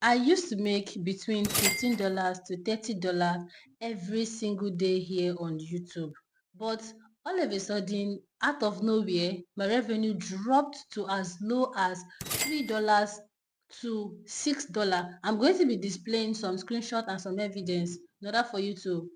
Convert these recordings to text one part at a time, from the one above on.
I used to make between $15 to $30 every single day here on YouTube. But all of a sudden, out of nowhere, my revenue dropped to as low as $3 to $6. I'm going to be displaying some screenshot and some evidence in order for you to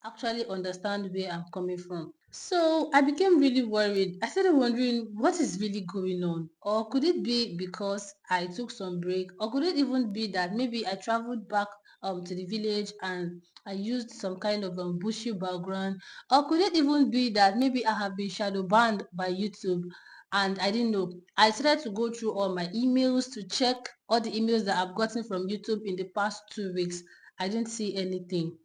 actually understand where I'm coming from. So I became really worried. I started wondering what is really going on. Or could it be because I took some break? Or could it even be that maybe I traveled back to the village and I used some kind of bushy background? Or could it even be that maybe I have been shadow banned by YouTube and I didn't know? I started to go through all my emails to check all the emails that I've gotten from YouTube in the past 2 weeks. I didn't see anything.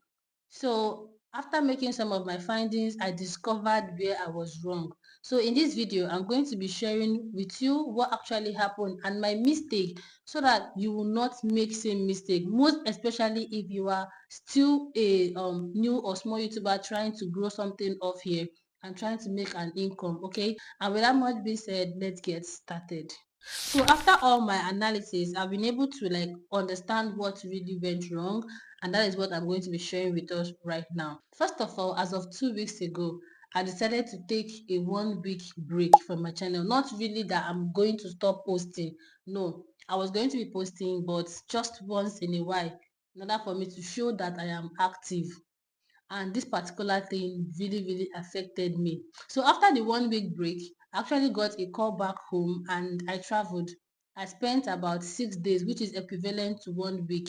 So after making some of my findings, I discovered where I was wrong. So in this video, I'm going to be sharing with you what actually happened and my mistake so that you will not make same mistake. Most especially if you are still a new or small YouTuber trying to grow something off here and trying to make an income, okay? And with that much being said, let's get started. So after all my analysis, I've been able to like understand what really went wrong, and that is what I'm going to be sharing with us right now. First of all, as of 2 weeks ago, I decided to take a 1 week break from my channel. Not really that I'm going to stop posting. No, I was going to be posting, but just once in a while, in order for me to show that I am active. And this particular thing really affected me. So after the 1 week break, I actually got a call back home and I traveled. I spent about 6 days, which is equivalent to 1 week.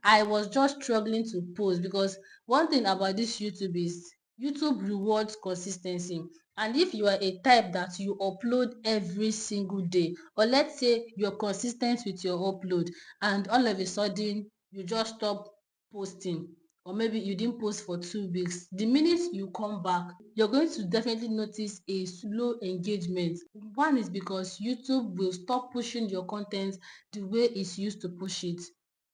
I was just struggling to post because one thing about this YouTube is YouTube rewards consistency. And if you are a type that you upload every single day, or let's say you're consistent with your upload and all of a sudden you just stop posting, or maybe you didn't post for 2 weeks, the minute you come back, you're going to definitely notice a slow engagement. One is because YouTube will stop pushing your content the way it's used to push it.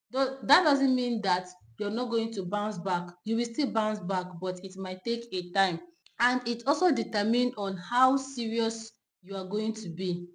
Though that doesn't mean that you're not going to bounce back. You will still bounce back, but it might take a time. And it also determines on how serious you are going to be.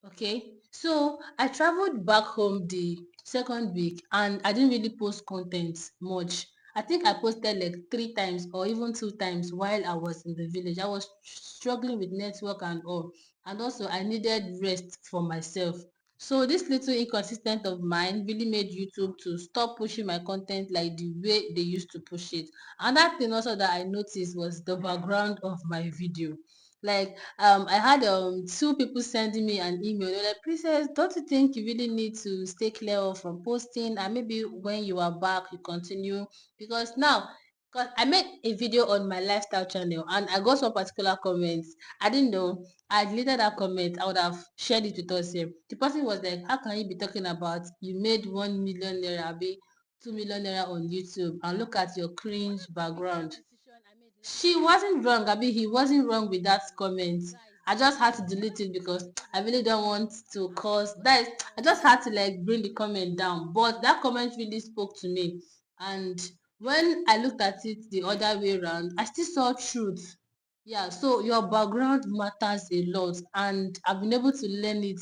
Okay, so I traveled back home the second week and I didn't really post content much. I think I posted like 3 times or even 2 times while I was in the village. I was struggling with network and all, and also I needed rest for myself. So this little inconsistent of mine really made YouTube to stop pushing my content like the way they used to push it. Another thing also that I noticed was the background of my video. Like I had two people sending me an email. They're like, Princess, don't you think you really need to stay clear of from posting, and maybe when you are back you continue? Because now, because I made a video on my lifestyle channel and I got some particular comments. I didn't know. I deleted that comment. I would have shared it with us here. The person was like, how can you be talking about you made 1 million naira, be 2 million naira on YouTube, and look at your cringe background? She wasn't wrong. I mean, he wasn't wrong with that comment. I just had to delete it because I really don't want to cause that. I just had to like bring the comment down. But that comment really spoke to me. And when I looked at it the other way around, I still saw truth. Yeah, so your background matters a lot, and I've been able to learn it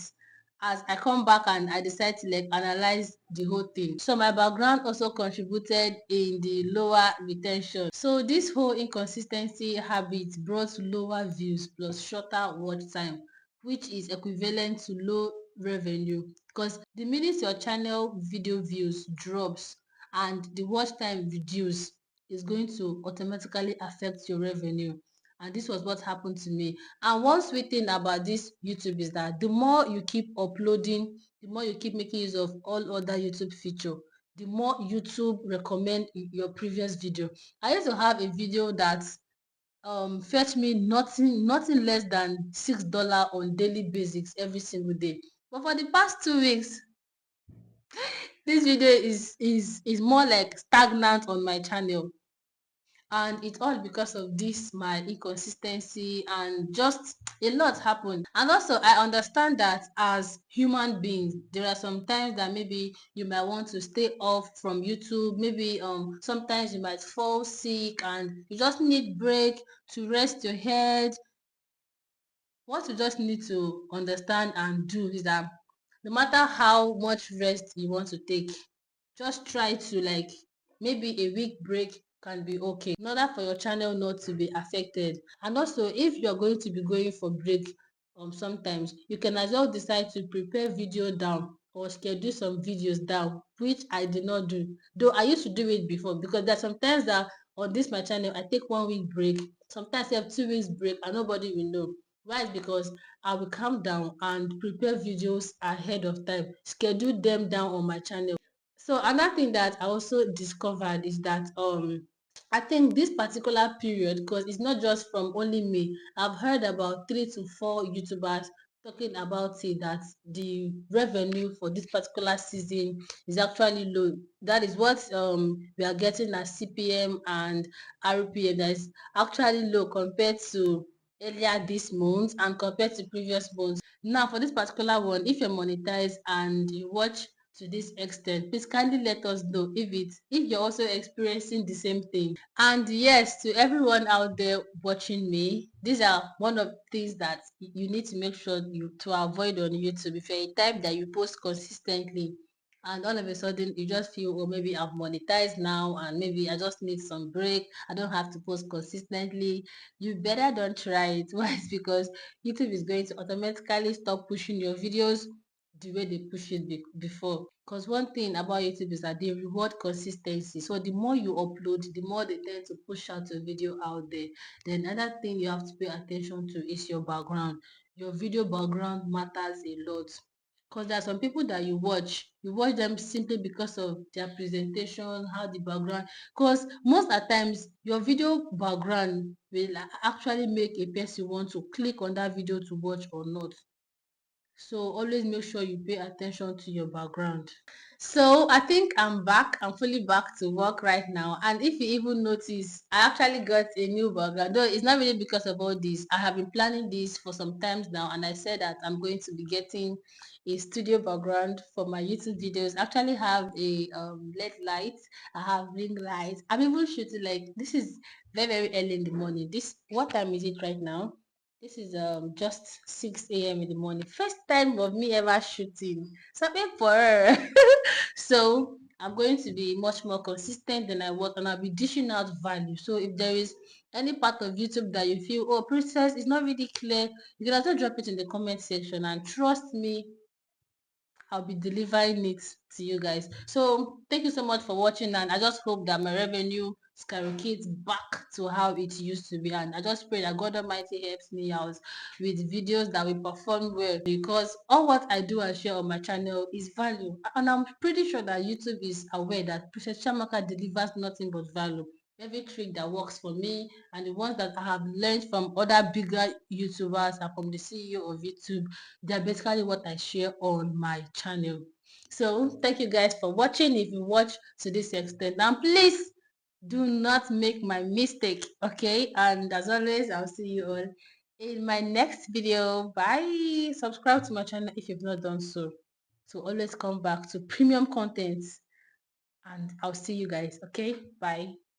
as I come back and I decide to like analyze the whole thing. So my background also contributed in the lower retention. So this whole inconsistency habit brought lower views plus shorter watch time, which is equivalent to low revenue. Because the minute your channel video views drops and the watch time reduce, is going to automatically affect your revenue. And this was what happened to me. And one sweet thing about this YouTube is that the more you keep uploading, the more you keep making use of all other YouTube feature, the more YouTube recommend your previous video. I used to have a video that fetch me nothing less than $6 on daily basics every single day. But for the past 2 weeks, this video is more like stagnant on my channel, and it's all because of this my inconsistency, and just a lot happened. And also I understand that as human beings there are some times that maybe you might want to stay off from YouTube. Maybe sometimes you might fall sick and you just need break to rest your head. What you just need to understand and do is that no matter how much rest you want to take, just try to like maybe a week break can be okay in order for your channel not to be affected. And also, if you're going to be going for break sometimes, you can as well decide to prepare video down or schedule some videos down, which I did not do, though I used to do it before, because there's sometimes that on this my channel I take 1 week break, sometimes I have 2 weeks break and nobody will know. Why? Is because I will calm down and prepare videos ahead of time, schedule them down on my channel. So another thing that I also discovered is that I think this particular period, because it's not just from only me, I've heard about 3 to 4 YouTubers talking about it, that the revenue for this particular season is actually low. That is what we are getting as CPM and RPM, that is actually low compared to earlier this month and compared to previous months. Now for this particular one, if you're monetized and you watch to this extent, please kindly let us know if you're also experiencing the same thing. And yes, to everyone out there watching me, these are one of the things that you need to make sure you to avoid on YouTube. If you're a type that you post consistently and all of a sudden you just feel, oh, maybe I've monetized now and maybe I just need some break, I don't have to post consistently, you better don't try it. Why? It's because YouTube is going to automatically stop pushing your videos the way they push it before. Because one thing about YouTube is that they reward consistency. So the more you upload, the more they tend to push out a video out there. Then another thing you have to pay attention to is your background. Your video background matters a lot. Because there are some people that you watch them simply because of their presentation, how the background. Because most at times your video background will actually make a person want to click on that video to watch or not. So always make sure you pay attention to your background. So I think I'm back. I'm fully back to work right now. And if you even notice, I actually got a new background. Though it's not really because of all this. I have been planning this for some times now, and I said that I'm going to be getting a studio background for my YouTube videos. I actually have a LED light. I have ring lights. I'm even shooting like this is very very early in the morning. This what time is it right now? This is just 6 a.m. in the morning. First time of me ever shooting. Something for her. So I'm going to be much more consistent than I was, and I'll be dishing out value. So if there is any part of YouTube that you feel, oh, Princess, is not really clear, you can also drop it in the comment section, and trust me, I'll be delivering it to you guys. So thank you so much for watching, and I just hope that my revenue skyrockets back to how it used to be. And I just pray that God Almighty helps me out with videos that will perform well, because all what I do and share on my channel is value. And I'm pretty sure that YouTube is aware that Princess Chamaka delivers nothing but value. Every trick that works for me and the ones that I have learned from other bigger YouTubers and from the CEO of YouTube, they're basically what I share on my channel. So thank you guys for watching. If you watch to this extent, and please do not make my mistake, okay? And as always, I'll see you all in my next video. Bye. Subscribe to my channel if you've not done so. So always come back to premium content, and I'll see you guys, okay? Bye.